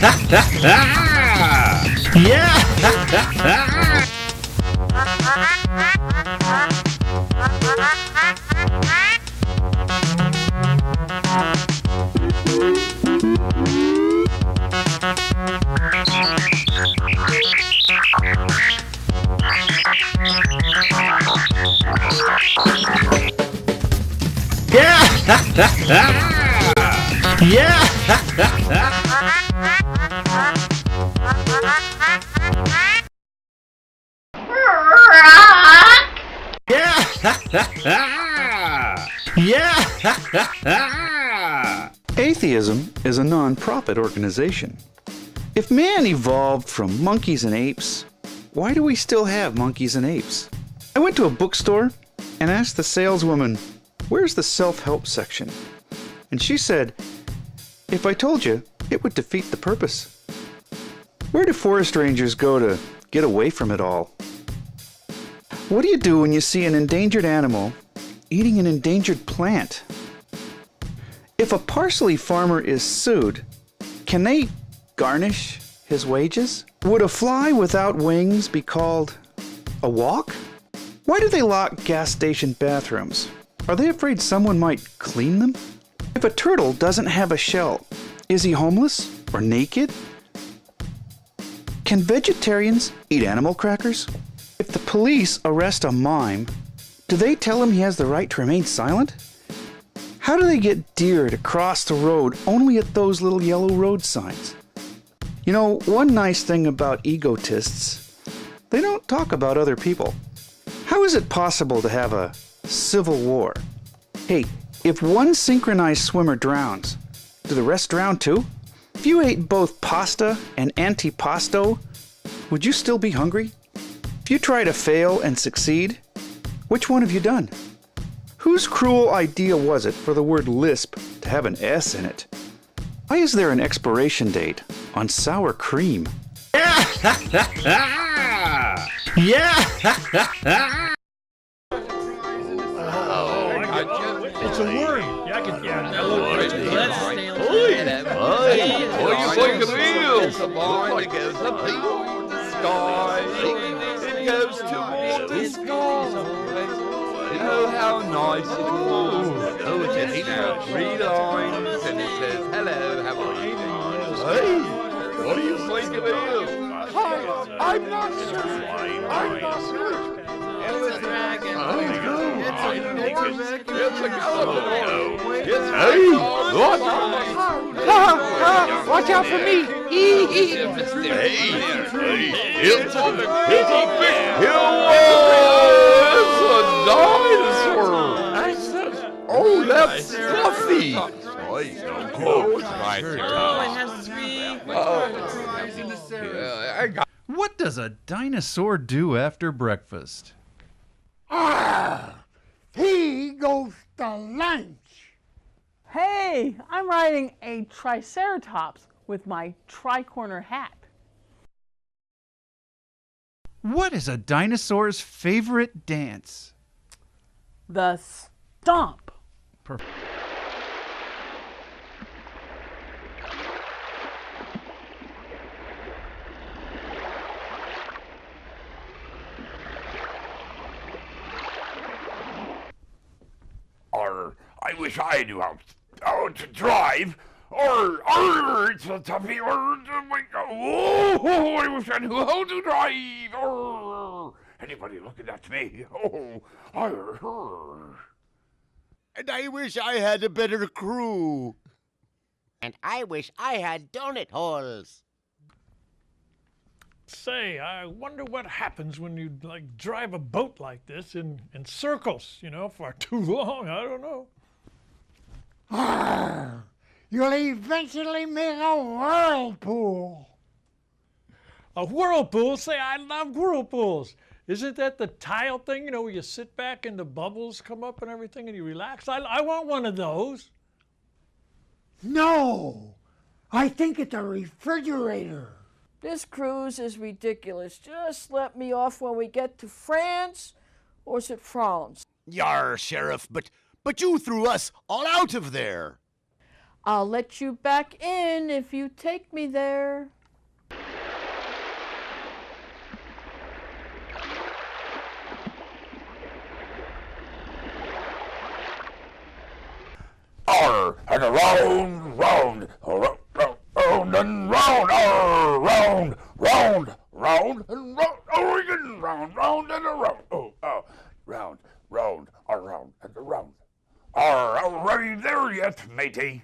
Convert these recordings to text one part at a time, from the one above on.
Yeah! Yeah! Yeah! Atheism is a non-profit organization. If man evolved from monkeys and apes, why do we still have monkeys and apes? I went to a bookstore and asked the saleswoman, "Where's the self-help section?" And she said, "If I told you, it would defeat the purpose." Where do forest rangers go to get away from it all? What do you do when you see an endangered animal eating an endangered plant? If a parsley farmer is sued, can they garnish his wages? Would a fly without wings be called a walk? Why do they lock gas station bathrooms? Are they afraid someone might clean them? If a turtle doesn't have a shell, is he homeless or naked? Can vegetarians eat animal crackers? If the police arrest a mime, do they tell him he has the right to remain silent? How do they get deer to cross the road only at those little yellow road signs? You know, one nice thing about egotists, they don't talk about other people. How is it possible to have a civil war? Hey, if one synchronized swimmer drowns, do the rest drown too? If you ate both pasta and antipasto, would you still be hungry? If you try to fail and succeed, which one have you done? Whose cruel idea was it for the word lisp to have an S in it? Why is there an expiration date on sour cream? Yeah! It's a worm. Yeah, I can. Yeah, that looks It's a wheel. It's a line that goes up the sky. It goes toward the sky. Oh, how nice it is. Oh, it has now 3 lines, and it says, "Hello, how are you?" Hey, what do you think of him? I'm not sure. I'm not sure. It's a dragon. It's a gullible. Hey, what? Watch out for me! Hey, it's a big hill. It's a dinosaur. Oh, that's fluffy. What does a dinosaur do after breakfast? He goes to lunch. Hey, I'm riding a triceratops with my tri-corner hat. What is a dinosaur's favorite dance? The stomp. Perfect. I wish I knew how to drive. It's a toughie. Oh, I wish I knew how to drive. Anybody looking at me? And I wish I had a better crew. And I wish I had donut holes. Say, I wonder what happens when you drive a boat like this in circles, for too long. I don't know. You'll eventually make a whirlpool. A whirlpool? Say, I love whirlpools. Isn't that the tile thing, where you sit back and the bubbles come up and everything and you relax? I want one of those. No, I think it's a refrigerator. This cruise is ridiculous. Just let me off when we get to France, or is it France? Yar, Sheriff, but you threw us all out of there. I'll let you back in if you take me there. Arr, and around, round, round and round, arr, round, round, round and round, oh, again, round, round and around, round, around and around. Are you there yet, matey?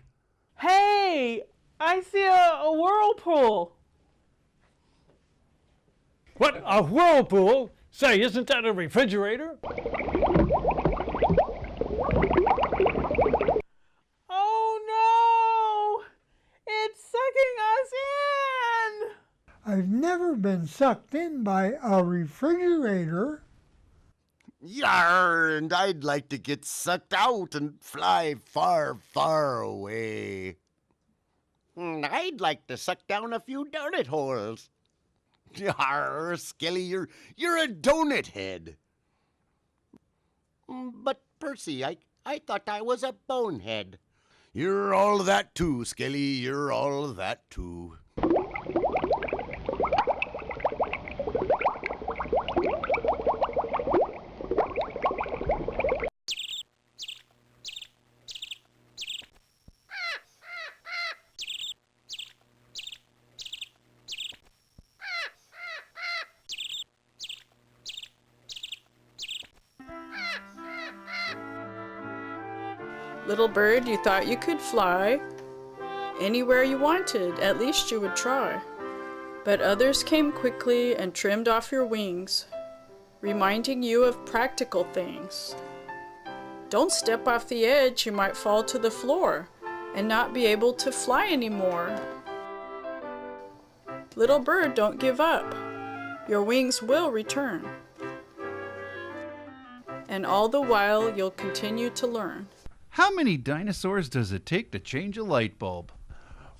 Hey, I see a whirlpool. What, a whirlpool? Say, isn't that a refrigerator? Oh no! It's sucking us in! I've never been sucked in by a refrigerator. Yarr, and I'd like to get sucked out and fly far, far away. I'd like to suck down a few donut holes. Yarr, Skelly, you're a donut head. But, Percy, I thought I was a bonehead. You're all of that too, Skelly, you're all of that too. Little bird, you thought you could fly. Anywhere you wanted, at least you would try. But others came quickly and trimmed off your wings, reminding you of practical things. Don't step off the edge, you might fall to the floor and not be able to fly anymore. Little bird, don't give up. Your wings will return. And all the while, you'll continue to learn. How many dinosaurs does it take to change a light bulb?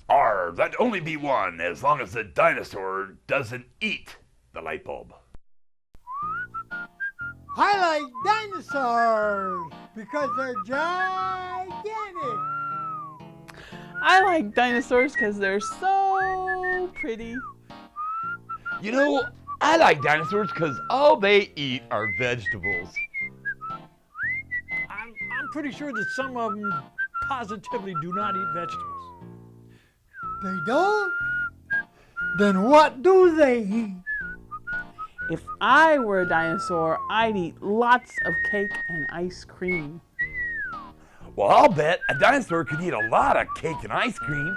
That'd only be one, as long as the dinosaur doesn't eat the light bulb. I like dinosaurs because they're gigantic. I like dinosaurs because they're so pretty. You know, I like dinosaurs because all they eat are vegetables. I'm pretty sure that some of them positively do not eat vegetables. They don't? Then what do they eat? If I were a dinosaur, I'd eat lots of cake and ice cream. Well, I'll bet a dinosaur could eat a lot of cake and ice cream.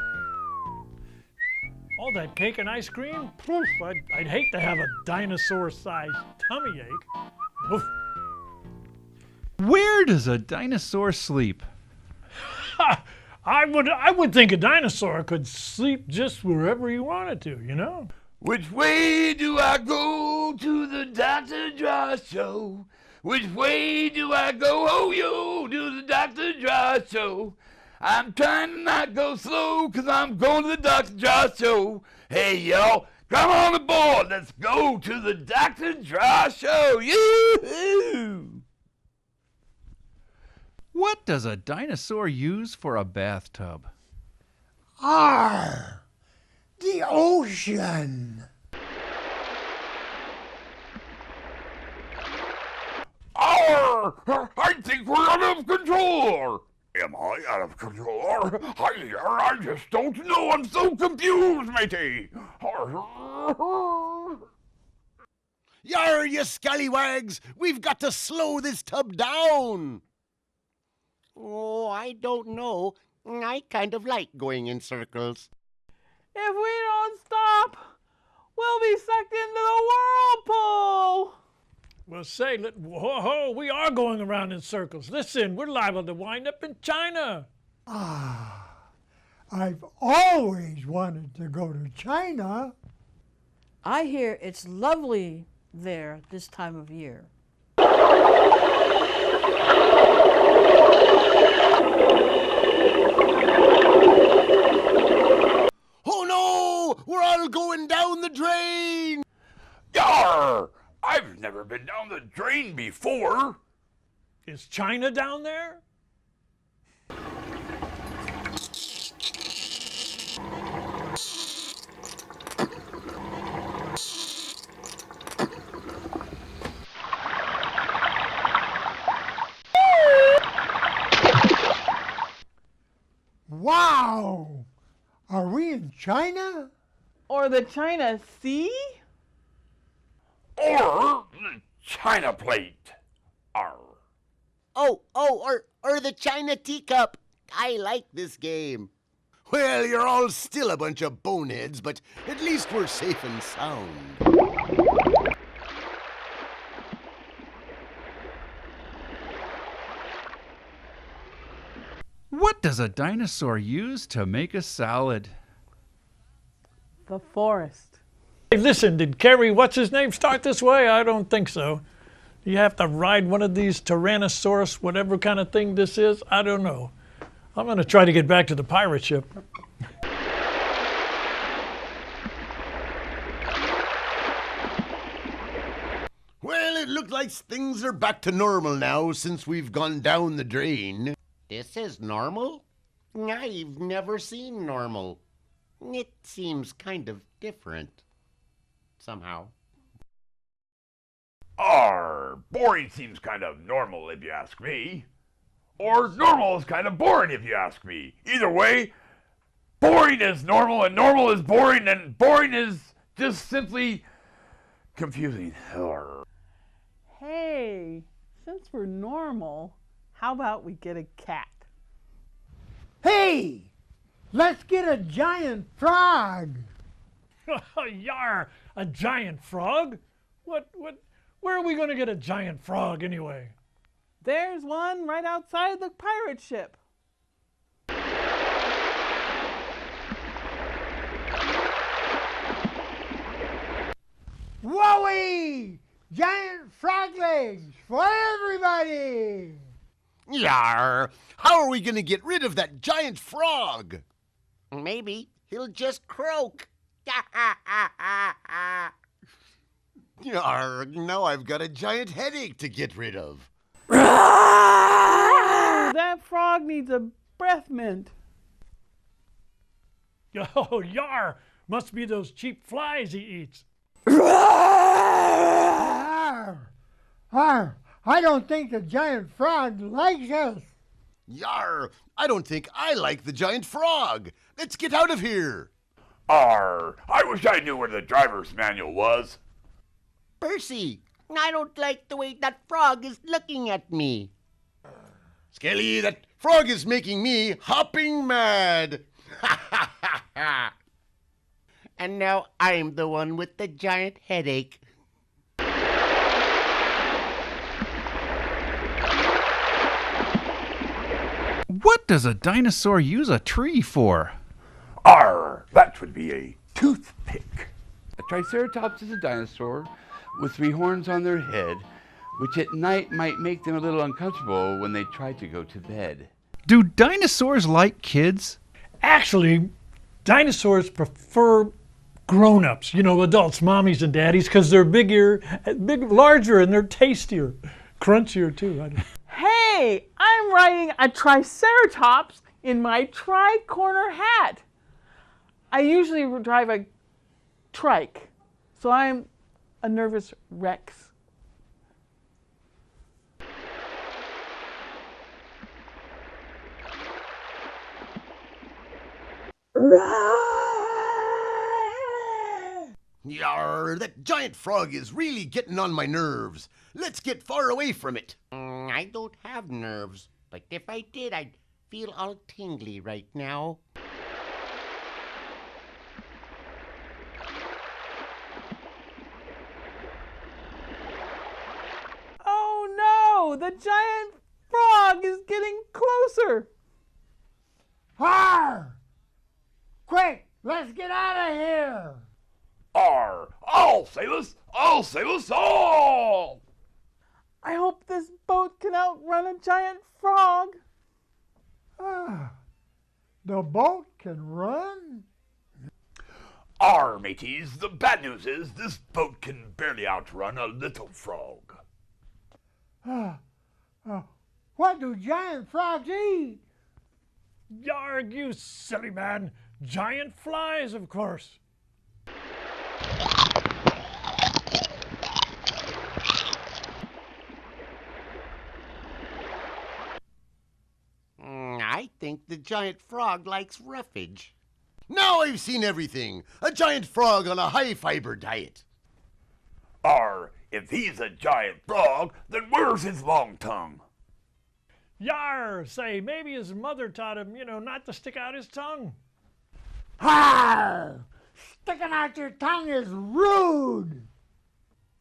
All that cake and ice cream? Poof, I'd hate to have a dinosaur-sized tummy ache. Oof. Where does a dinosaur sleep? Ha! I would think a dinosaur could sleep just wherever he wanted to, you know? Which way do I go to the Dr. Draw Show? Which way do I go, oh yo, to the Dr. Draw Show? I'm trying to not go slow, cause I'm going to the Dr. Draw Show. Hey y'all, come on aboard, let's go to the Dr. Draw Show. Yoo-hoo! What does a dinosaur use for a bathtub? The ocean. I think we're out of control. Am I out of control? I just don't know. I'm so confused, matey. Yar, you scallywags! We've got to slow this tub down! Oh, I don't know. I kind of like going in circles. If we don't stop, we'll be sucked into the whirlpool. Well, say, whoa, we are going around in circles. Listen, we're liable to wind up in China. I've always wanted to go to China. I hear it's lovely there this time of year. Oh no! We're all going down the drain! Yarr! I've never been down the drain before. Is China down there? China? Or the China Sea? Or the China plate. Arr. Or the China teacup. I like this game. Well, you're all still a bunch of boneheads, but at least we're safe and sound. What does a dinosaur use to make a salad? The forest. Hey, listen, did Kerry, what's his name, start this way? I don't think so. You have to ride one of these Tyrannosaurus, whatever kind of thing this is. I don't know. I'm going to try to get back to the pirate ship. Well, it looks like things are back to normal now since we've gone down the drain. This is normal? I've never seen normal. It seems kind of different. Somehow. Boring seems kind of normal if you ask me. Or normal is kind of boring if you ask me. Either way, boring is normal and normal is boring and boring is just simply confusing. Hey, since we're normal, how about we get a cat? Hey! Let's get a giant frog! Yar, a giant frog? Where are we going to get a giant frog anyway? There's one right outside the pirate ship. Whoa-wee! Giant frog legs for everybody! Yar! How are we gonna get rid of that giant frog? Maybe he'll just croak. Yar! Now I've got a giant headache to get rid of. Oh, that frog needs a breath mint. Oh, yar! Must be those cheap flies he eats. I don't think the giant frog likes us. Yar! I don't think I like the giant frog. Let's get out of here. I wish I knew where the driver's manual was. Percy, I don't like the way that frog is looking at me. Skelly, that frog is making me hopping mad. And now I'm the one with the giant headache. What does a dinosaur use a tree for? That would be a toothpick. A triceratops is a dinosaur with 3 horns on their head, which at night might make them a little uncomfortable when they try to go to bed. Do dinosaurs like kids? Actually, dinosaurs prefer grown-ups, adults, mommies and daddies, because they're larger, and they're tastier, crunchier too. Hey, I'm riding a triceratops in my tri-corner hat. I usually drive a trike, so I'm a nervous Rex. Yar! That giant frog is really getting on my nerves. Let's get far away from it. I don't have nerves, but if I did, I'd feel all tingly right now. Oh no! The giant frog is getting closer! Arr! Quick, let's get out of here! I'll save us! I'll save us all! I hope this boat can outrun a giant frog. The boat can run? Mateys, the bad news is this boat can barely outrun a little frog. What do giant frogs eat? Yarg, you silly man. Giant flies, of course. I think the giant frog likes roughage. Now I've seen everything. A giant frog on a high-fiber diet. If he's a giant frog, then where's his long tongue? Yar! Say, maybe his mother taught him, not to stick out his tongue. Har! Sticking out your tongue is rude.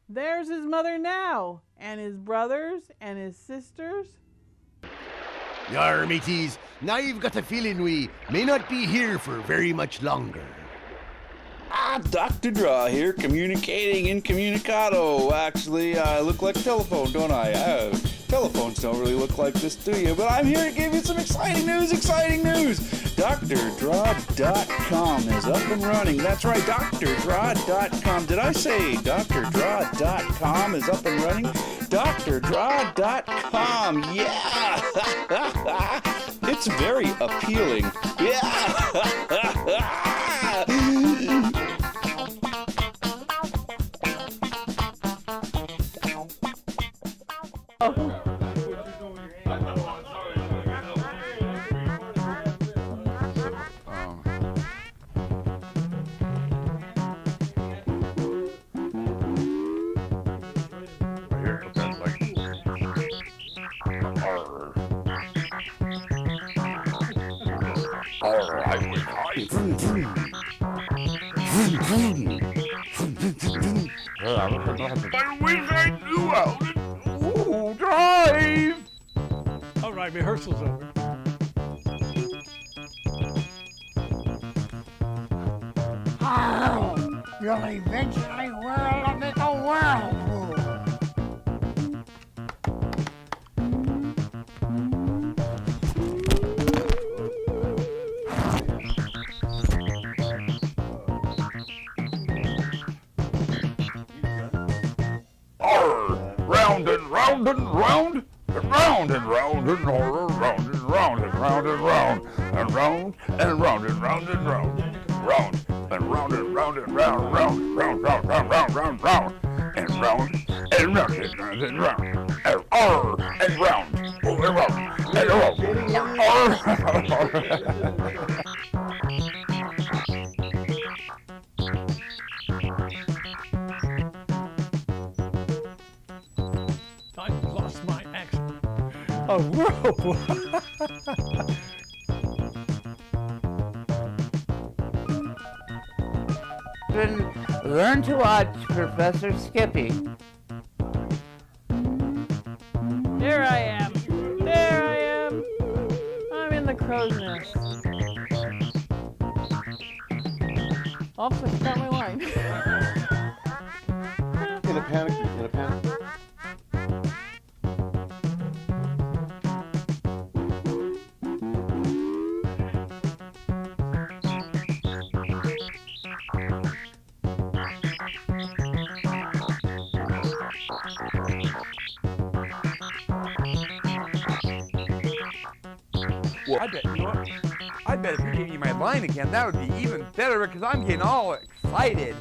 There's his mother now, and his brothers, and his sisters. Yar, mateys, now you've got a feeling we may not be here for very much longer. Dr. Draw here, communicating incommunicado. Actually, I look like a telephone, don't I? Telephones don't really look like this, do you? But I'm here to give you some exciting news, DrDraw.com is up and running. That's right, DrDraw.com. Did I say DrDraw.com is up and running? DrDraw.com, yeah! It's very appealing. Yeah! Drive! All right, rehearsal's over. Har! You'll eventually whirl and make a whirlpool. Round and round and round, and round and round and round and round and round and round and round and round and round and round and round, round and round and round and round, round, round, round, round, round, round, round, and round and round and round and round, and round and round and round. A whirlpool. Learn to watch Professor Skippy. There I am. There I am. I'm in the crow's nest. Oops, I forgot my line. In a panic. Well, I bet if you gave me my line again, that would be even better because I'm getting all excited.